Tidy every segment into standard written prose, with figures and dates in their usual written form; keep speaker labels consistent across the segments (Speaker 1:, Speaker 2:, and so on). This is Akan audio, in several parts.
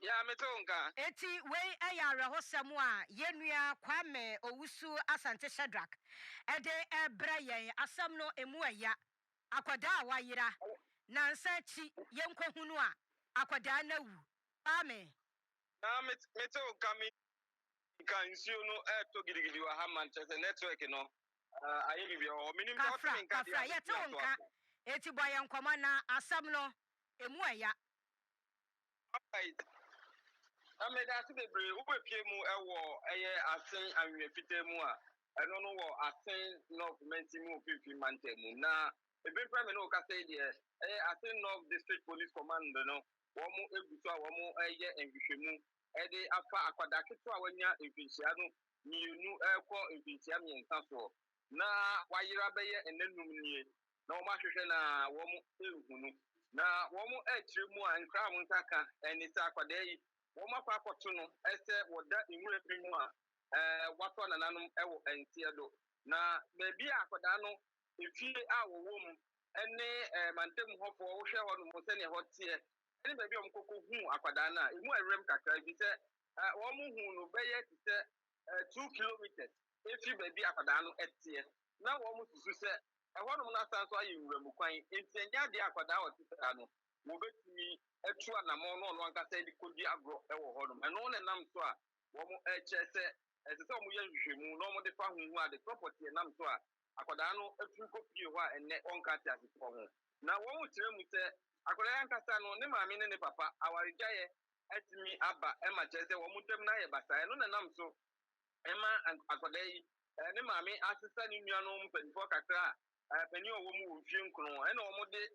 Speaker 1: Ya metonka.
Speaker 2: Eti we ayare hosemu a yenua kwame owusu asante Shadrack. Ede ebra yen asam no emu aya. Akwada wayira. Na nsachi yenkwohunu a akwada na wu. Amen.
Speaker 1: Na metonka mi kan nsuo no eto gidigidi wa ha Manchester network no. Aye bibia o minim to to min ka dia.
Speaker 2: Kafra yetonka. Eti boye nkoma na asam no emu aya.
Speaker 1: Alright. Ameda se bebre wo bepie mu ewo eye asen anwe fite mu a eno no wo asen north menti mu fifi mante mu na ebe pra me no ka say de asen north district police command no wo mu egutu a wo mu eye enhwehwemu de afa akwada keto a wanya enhwehia no mienu ekọ enhwehia miensa so na wayira beye enanum nie na wo ma hwehwe na wo mu ehunu na wo mu ekire mu a nkra mu ntaka eni sa akwada yi woma kwa akoto no ese woda inwure bi mu a wato nananum ewo entie do na beebi akoda no efie a wowo mu ene mantem hofo wo hwe ho no mo se ne hotie ene beebi omkoko hu akoda na emu awrem kakra bi se wo mu hu no beye ti se 2 kilometers efi beebi akoda no etie na wo mu susu se ho no na sanso ayi nwurem kwan entianya de akoda o ti se no wo betumi etu anamo no no anka say di kodi agro ewo ho no eno ne nam so a wo mo eche se ese se wo ye nhwehwemu no mo de fa huhu a de property nam so a akoda no etu kopie ho a enne onka ti ase ho na wo mo kire mu se akoda yanka sa no ne maame ne papa awaregaye etimi aba e ma che se wo mo tem na ye basa eno ne nam so ema akoda yi ne maame asesa ni nua no mpanifo kakra pani owo mu wo fie nkron ena wo mo de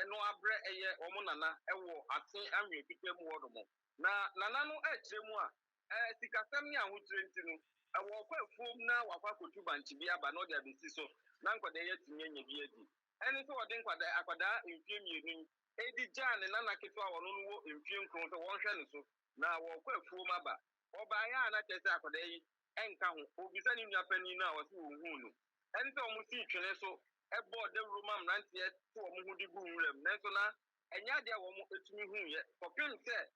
Speaker 1: no abre eye omo nana ewo atin anwe pite mu wodo mo na nana no ekire mu a sikasam ni ahotire ntinu ewo kwa fuom na wakwa kotu banchi bi aba no de abesi so na nkwada ye tinye nya bi edi eni so wode nkwada akwada mfie mienu edi jan nana ketu a wono no wo mfie nkron so won hwe ne so na wo kwa fuom aba oba ya na kese akwada yi enka ho obisa ni nua pani na wo so wo hu no eni so omo si twene so ebo de room nantie to omo hu di gu nwurem nanso na enya de wo mo etumi hu ye popin se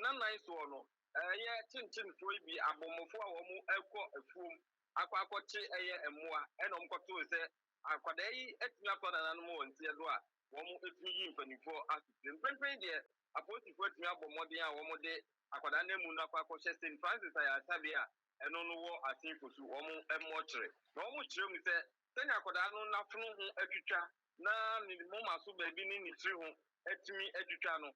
Speaker 1: nanan so no ye chinchin fo bi abomofo a wo mo ekọ afuom akwakoche eye emoa enom koto se akwada yi etumi akọ na nanom wontie do a wo mo etumi yi mpanifo asitrim pempen de apostifo etumi abomoden a wo mo de akwada na mu na akwakoche St Francis Ayasabia eno no wo asinfosu wo mo emo kire na wo mo kire mu se senya akoda no nafunu ho atwitwa na minimum aso ba bi ni tiri ho atimi atwitwa no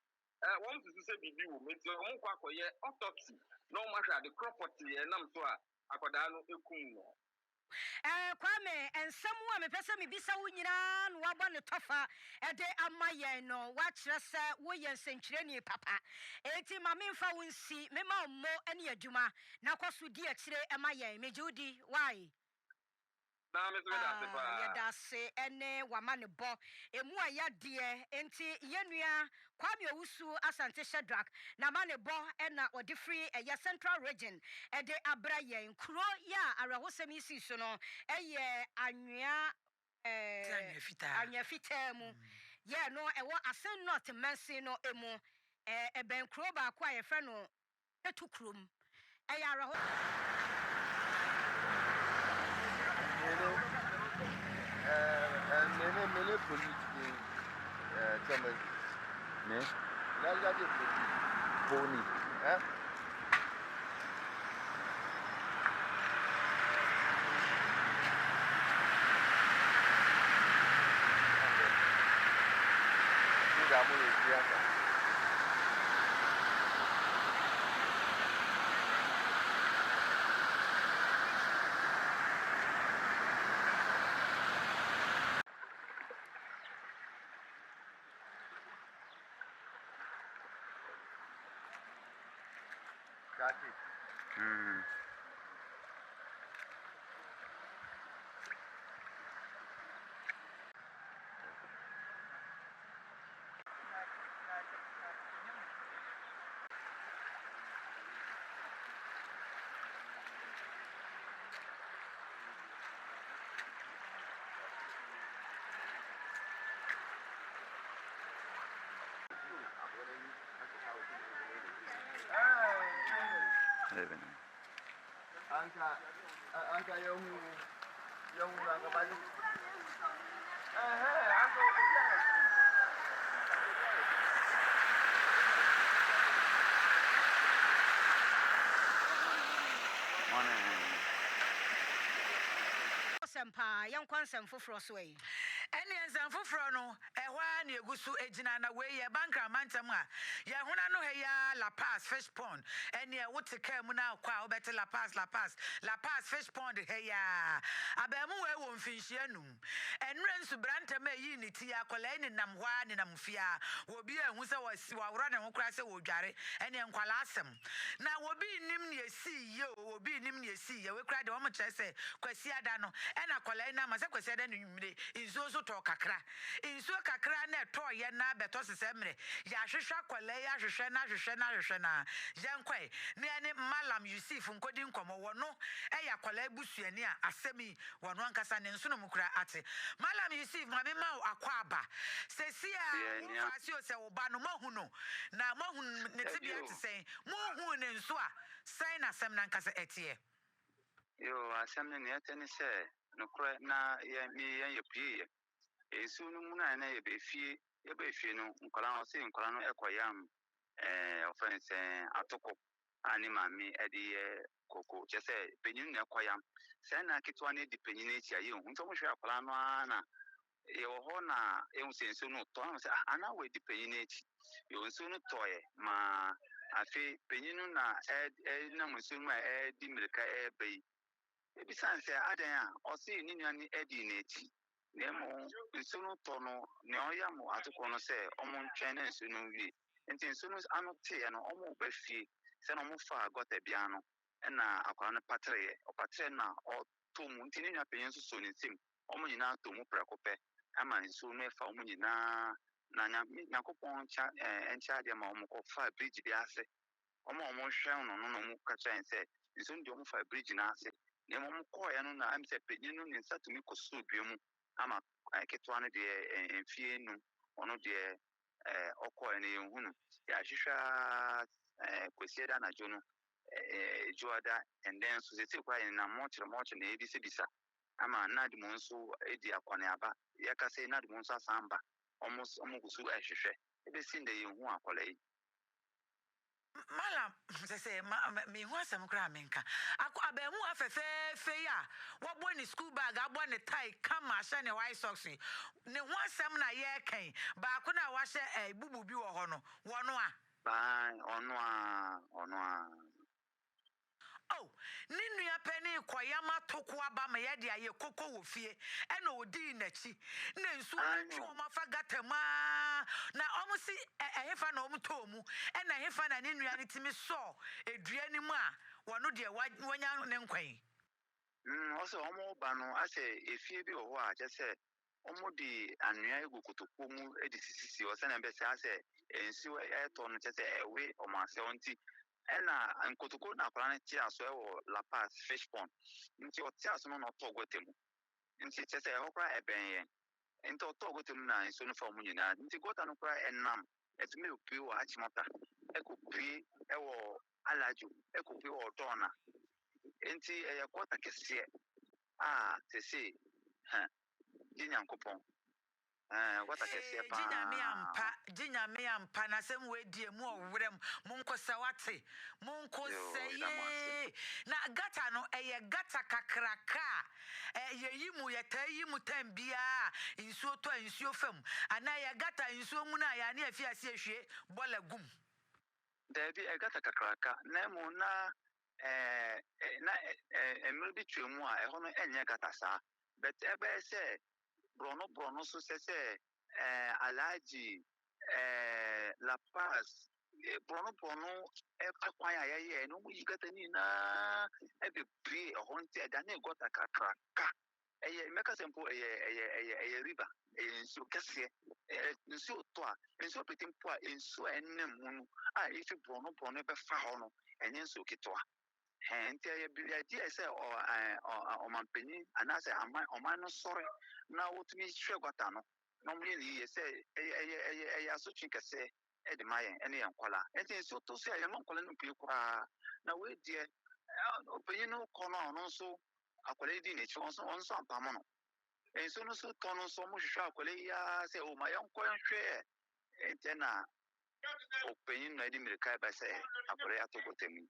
Speaker 1: won susu se bibi wo meti won kwa akoye autopsy na o ma hwa de property nam so a akoda no ekum no
Speaker 2: Kwame ensemu a mepese me bisa wo nyina no waba ne tofa ede amaye no wa kire se wo ye nsenkyereni papa eti ma memfa wo nsi mema ommo ene adwuma na kwaso di akire emaye mejudi why
Speaker 1: na me so da se pa
Speaker 2: ye da se ene wama ne bo emu aya de enti yenua Kwame Owusu Asante Shadrack na ma ne bo ena odi free ya Central Region ede abra ye nkuro ya arahosemi si so no eye anwea anwea fita mu ye no ewo Asen North Mensi no emu eben kuro ba kwa ye frɛ no etukrum eye araho
Speaker 3: mene politique comme mais là il y a des boni hein Anka young Anka
Speaker 2: Sempa, young consent for Frostway.
Speaker 4: Any and for no, a one you go so ejina way a banker mantama. Yahuna no heya Lapaz fish pond. And ya what to come now, quite better Lapaz fish pond heya. Abemu won't fish yenum. And rents to branta me unity a colane in Namwan in Amphia. Will be a Musa was running who cries a wojare and yan qualasem. Now will be nimni see you, will be nimni see you. We cried the woman say, Quesia dano, and a colena Masako said in so talk kakra inso kakra na to ye na beto sesemre ya hwehwa kwale ya hwehwe na yenkwe ne ane malam Yusuf nkodi nkomo wono ya kwale busuani a asemi wono ankasa ne nso no mukura ate malam Yusuf ma me ma akwa aba sesi a wo fasi o se wo ba no mahuno na mahun ne tibia te sen mohu ne nso a sai na sem na ankasa etie
Speaker 5: yo asem ne etene se no kra na ye pie esu no mu na ye be fie no nkola o se nkola no ekoyam offense atoko ani mami edi koko chese penyin na ekoyam se na kitwa na di penyin echi aye hu nto mo hwe akola no ana ye ho na ensensu no to na se ana we di penyin echi yo nsu no toye ma afi penyin na na musu ma di mirika bai ebisanse adan a o se ni nuani edi na echi nemo nso no to no ne oyam atoko no se omo ntwen na nso no wi enti nso no ano te no omo ba fie se no mo fa gota bia no na akwa no patre o patre na o to mu enti ne nua penyen nso so ne sim omo nyina to mu prekope ama nso no fa omo nyina na nyakopon cha encha de ma omo ko fa bridge bi ase omo hwe no mo ka chen se nso ndi omo fa bridge na ase nemo mo ko ya no na am se penyen no ne nsatumi ko so biemu ama ketwa no de enfie nu ono de okọ ene yehunu ya hwehwa kwesieda na jono joada and then so se kwa na mochre na ebi se bisa ama nad mo nso edi akwane aba ya ka se nad mo nso asamba omo gusu ahwehwe ebe si nde yehu akola yi
Speaker 4: Malam say me hu asem kra menka abamu afefe ya wo bo ni school bag abo ni tie kama hye ne white socks ne hu asem na ye kan ba ko na wa hye bubu bi wo ho no wono a
Speaker 5: ba ono a
Speaker 4: oh ninu ya pani koyama toko aba ma ye de aye koko wo fie e na odi nachi na nsu ntwe o mafa gatama na omo si ehefa na omo to mu e na hefa na ninu ya nitimi so edua ni mu a wono de wanya ne nkwan
Speaker 5: also omo ba no ase efie bi ho a je se omo di anua egu kotoko mu edi sisisi o se na be se ase ensu to no je se ewe o ma se onti ena nkotoko na akwana ti aso ewo Lapaz fish pond nti o ti aso no to gotemu nti che se hokra ebenye nti o to gotemu na nso no fa mu nyina nti gota no kra enam etime opi wo achimota ekopi ewo alaju ekopi wo dona nti gota kese tese jinyankopon gota kese pa
Speaker 4: jinya me ampa na sem we die mu owrem munkosa wate munkosaye na gata no gata kakraka yeyimu yetayimu tambia insuo to insuo fam ana gata insuo mu na ya ne afiase ehwe bola gum
Speaker 5: Dabi gata kakraka na mu na emre bi twemu a eho no enye gata sa but ebe se brono so se alaji Lapaz brono akwan ayaye no mu yigata ni na ebe pri ohonti ada na gota kakraka meka sempo river nsu kese nsu to a nsu petimpo a nsu ennem hunu ifi brono be fa ho no enye nsu kitoa nti biadi ese o mampeni anase oman no sore na wotumi hwe gwata no no mu ni ese aso twin kese de mayen ene yen kwala enti so to so ya no kwala no pie kwa na we die openyin no kono no so akwala di ne chi onso ampamo no enso no so tono so mo hwehwe akwala ya se o ma yen ko hwe enti na openyin no edi mirika ba se akwala ya to botemi.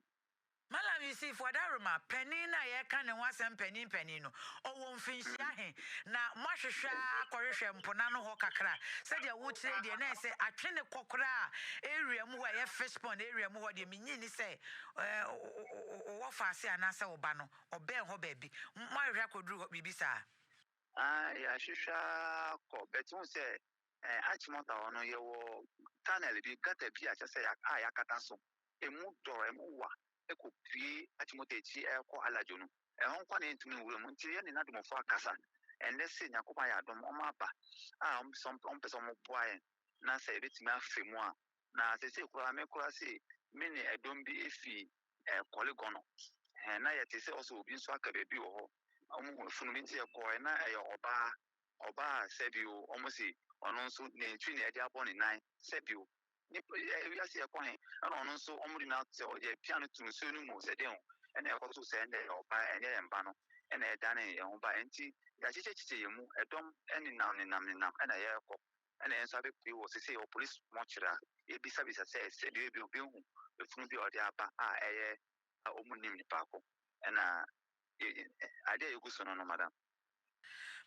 Speaker 4: Malam you see for that room penny na ye kan ne wasem penny no owo mfinhia he na mohwehwa korehwe mpona no ho kakra said ya wo kire de na se atwe ne kokora area mu wa ye fish pond area mu ho de minyi ni se wo faase anase wo ba no oben ho ba bi mohwehwa koduru bibi sa
Speaker 5: Ya hwehwa ko betu se achimota ono ye wo tunnel bi gata bi a chese ya kata so emu do emu wa ekopie achimota echi ekọ alajo no ehon kwa na ntumi wura mu nti ye ne nadomfo akasa enne se nyakoba ya dom o ma ba some person mo boy na se ebetimi afemu a na se kura me kura se me ne edom bi efi koligono na ye te se also obi nso aka bebi wo ho omo funu mi ti ekọ na eye oba sebio omo si ono nso ne ntwi ne ade abọ ne nan sebio ni ya se ekọ he na ono nso omo di na te o ye piano tu nso nu mo se de ho na ekọ so se ne oba enye ye mba no na eda ne ye ho ba enti ya chiche ye mu edom eni nam na ye ekọ na enso abe pui wo se o police mochira e bisa se de bi obi hu efunu bi ode aba eye omo nim ni pa ko na ade eguso no madam.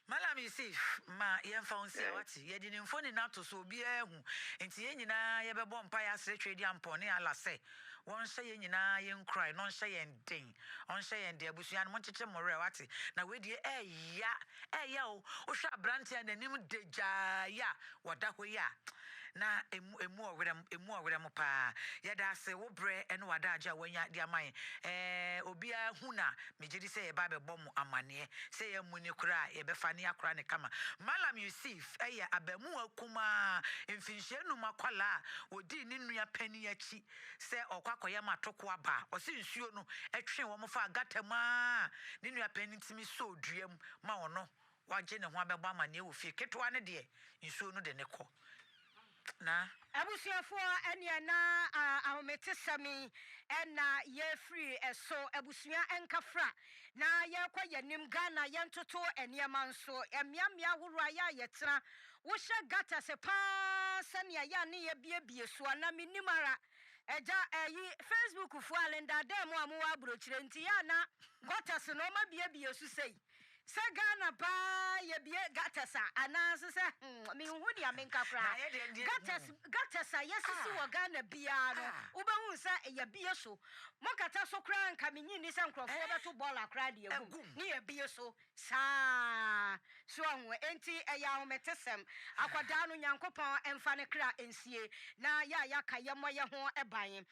Speaker 4: Malam Yusuf ma yemfa onsi awati ye di nimfo ni nato so obi ehu enti ye nyina ye bebo mpa ya sere twedi ampone ala se won hye ye nyina ye nkrai no hye ye den on hye ye de abusua no moncheche more awati na we die eya o hwa abrante na nim deja ya wada ho ya na emu owrem pa ye da se wo bre ene wada aja wanya dia man obi ahu na megidi se ye ba bebo mu amane se ye mu ni kura ye befa ne akura ne kama Malam Yusuf eye abamu akuma mfinhye nu makwala odi ni nua pani achi se okwakoye matoko aba o se nsuo no etwe wo mfa agatama ni nua pani ntimi so duam ma wono waje ne ho abeba amane wo fie ketwa ne de nsuo no de ne kọ na
Speaker 2: abusuafo ene na ahometesami ena ye free eso abusua enkafra na ye kwa yanim Ghana ye ntoto eniema nso emiamia horo ya yetra wo hye gata se pa sania ya ne ye biebie so na minimara eja Facebook fu alenda dem amu abrochire nti ya na gata se no ma biebie su sei se Ghana ba ye bie gatasa ananse se me hu dia menkafra gatasa yesisi wo Ghana bia no ubehu se ye bie so mokata so kra nka menyi ni se nkrofo beto ball akra de egum ni ye bie so sa so ho enti eya hometesem akwada no nyankopon emfa ne kra ensie na ya ka ye mo ye ho eban